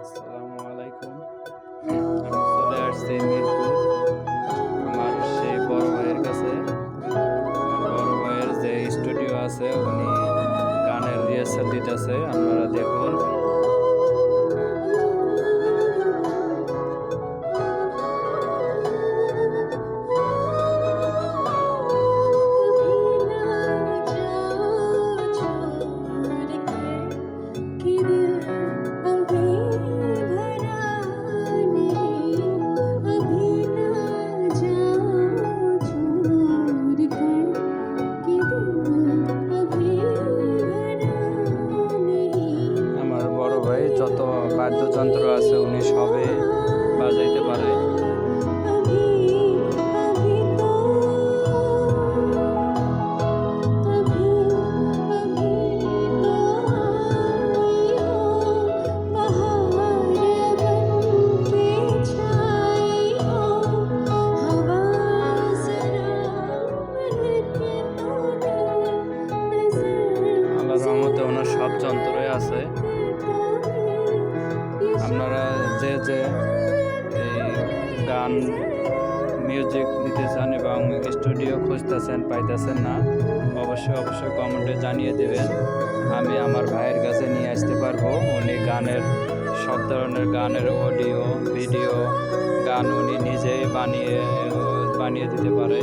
আসসালামু আলাইকুম। আমি চলে আসছি মিরপুর আমার সেই বড় ভাইয়ের কাছে। আমার বড় ভাইয়ের যে স্টুডিও আছে উনি গানের রিহার্সাল দিতেছে, আপনারা দেখুন। আমার বড় ভাই যত বাদ্যযন্ত্র আছে উনি সবে বাজাইতে পারে। আল্লাহর রহমতে ওনার সব যন্ত্রই আছে। আপনারা যে এই গান মিউজিক দিতে চান এবং স্টুডিও খুঁজতেছেন পাইতেছেন না, অবশ্যই কমেন্টে জানিয়ে দেবেন। আমি আমার ভাইয়ের কাছে নিয়ে আসতে পারবো। উনি গানের সব ধরনের গানের অডিও ভিডিও গান উনি নিজেই বানিয়ে দিতে পারে।